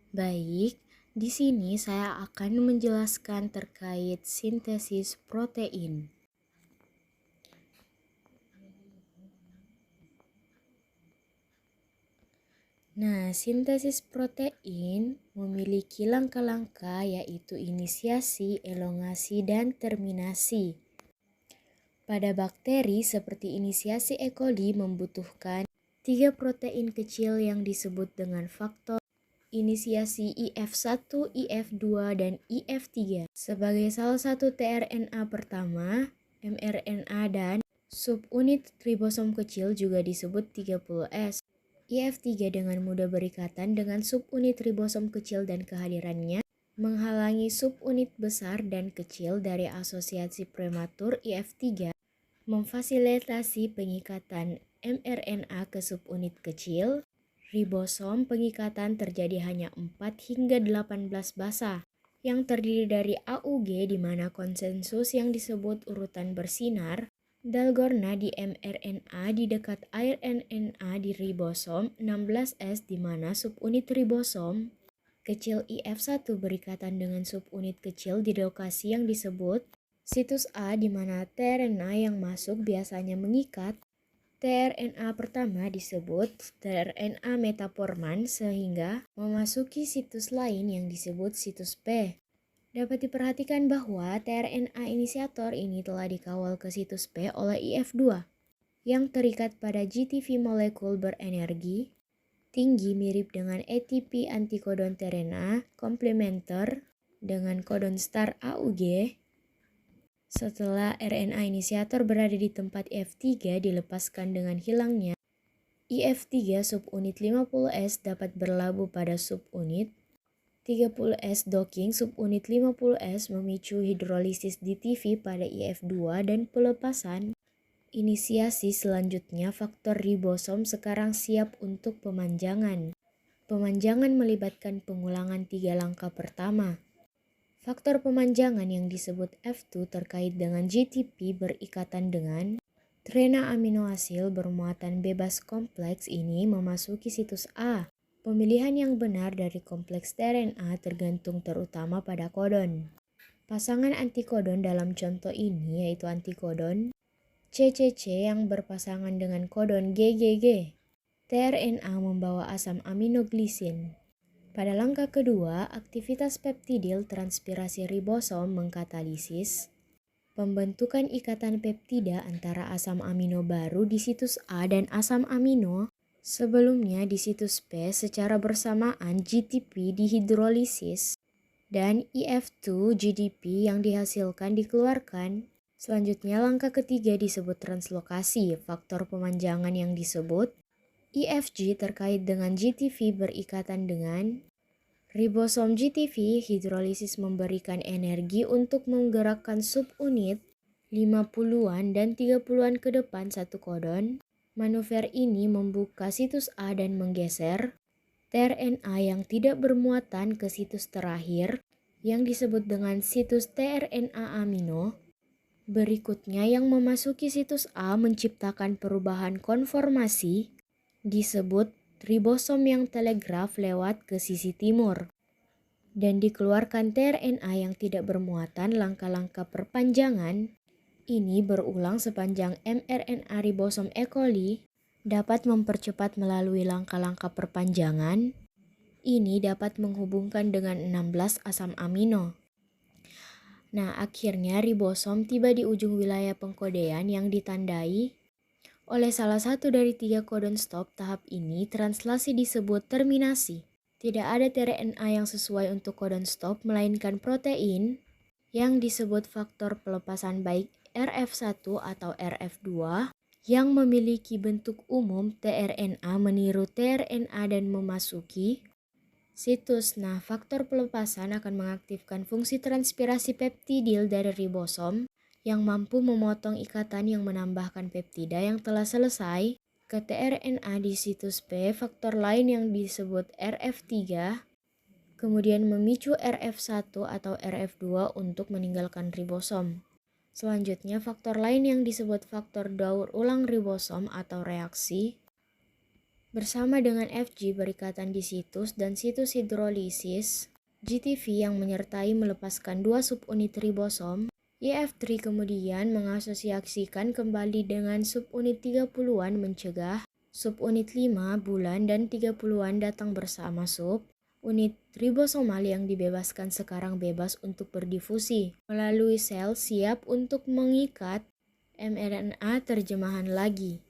Baik, di sini saya akan menjelaskan terkait sintesis protein. Nah, sintesis protein memiliki langkah-langkah yaitu inisiasi, elongasi, dan terminasi. Pada bakteri seperti inisiasi E. coli membutuhkan 3 protein kecil yang disebut dengan faktor inisiasi IF1, IF2, dan IF3 sebagai salah satu tRNA pertama, mRNA, dan subunit ribosom kecil juga disebut 30S. IF3 dengan mudah berikatan dengan subunit ribosom kecil dan kehadirannya menghalangi subunit besar dan kecil dari asosiasi prematur IF3 memfasilitasi pengikatan mRNA ke subunit kecil. Ribosom pengikatan terjadi hanya 4 hingga 18 basa yang terdiri dari AUG di mana konsensus yang disebut urutan bersinar, Dalgona di mRNA di dekat RNA di ribosom, 16S di mana subunit ribosom kecil IF1 berikatan dengan subunit kecil di lokasi yang disebut situs A di mana tRNA yang masuk biasanya mengikat tRNA pertama disebut tRNA metaforman sehingga memasuki situs lain yang disebut situs P. Dapat diperhatikan bahwa tRNA inisiator ini telah dikawal ke situs P oleh IF2 yang terikat pada GTV molekul berenergi tinggi mirip dengan ATP antikodon tRNA komplementer dengan kodon star AUG. Setelah RNA inisiator berada di tempat IF3 dilepaskan dengan hilangnya IF3 subunit 50S dapat berlabuh pada subunit 30S docking subunit 50S memicu hidrolisis di TV pada IF2 dan pelepasan inisiasi selanjutnya faktor ribosom sekarang siap untuk pemanjangan. Pemanjangan melibatkan pengulangan 3 langkah pertama. Faktor pemanjangan yang disebut F2 terkait dengan GTP berikatan dengan trena aminoasil bermuatan bebas kompleks ini memasuki situs A. Pemilihan yang benar dari kompleks tRNA tergantung terutama pada kodon. Pasangan antikodon dalam contoh ini yaitu antikodon CCC yang berpasangan dengan kodon GGG. tRNA membawa asam aminoglisin. Pada langkah kedua, aktivitas peptidil transpirasi ribosom mengkatalisis pembentukan ikatan peptida antara asam amino baru di situs A dan asam amino sebelumnya di situs P secara bersamaan GTP dihidrolisis dan IF2 GDP yang dihasilkan dikeluarkan. Selanjutnya langkah ketiga disebut translokasi, faktor pemanjangan yang disebut IFG terkait dengan GTV berikatan dengan ribosom GTV. Hidrolisis memberikan energi untuk menggerakkan subunit 50-an dan 30-an ke depan satu kodon. Manuver ini membuka situs A dan menggeser tRNA yang tidak bermuatan ke situs terakhir yang disebut dengan situs tRNA amino. Berikutnya yang memasuki situs A menciptakan perubahan konformasi disebut ribosom yang telegraf lewat ke sisi timur dan dikeluarkan tRNA yang tidak bermuatan. Langkah-langkah perpanjangan ini berulang sepanjang mRNA ribosom E. coli dapat mempercepat melalui langkah-langkah perpanjangan. Ini dapat menghubungkan dengan 16 asam amino. Nah, akhirnya ribosom tiba di ujung wilayah pengkodean yang ditandai oleh salah satu dari 3 kodon stop. Tahap ini translasi disebut terminasi. Tidak ada tRNA yang sesuai untuk kodon stop, melainkan protein yang disebut faktor pelepasan baik RF1 atau RF2 yang memiliki bentuk umum tRNA meniru tRNA dan memasuki situs. Nah, faktor pelepasan akan mengaktifkan fungsi transpirasi peptidil dari ribosom yang mampu memotong ikatan yang menambahkan peptida yang telah selesai ke tRNA di situs P. Faktor lain yang disebut RF3 kemudian memicu RF1 atau RF2 untuk meninggalkan ribosom. Selanjutnya, faktor lain yang disebut faktor daur ulang ribosom atau reaksi Bersama dengan Fg berikatan di situs dan situs hidrolisis, GTV yang menyertai melepaskan dua subunit ribosom, YF3 kemudian mengasosiasikan kembali dengan subunit 30-an mencegah, subunit 5 bulan dan 30-an datang bersama unit ribosomal yang dibebaskan sekarang bebas untuk berdifusi melalui sel siap untuk mengikat mRNA terjemahan lagi.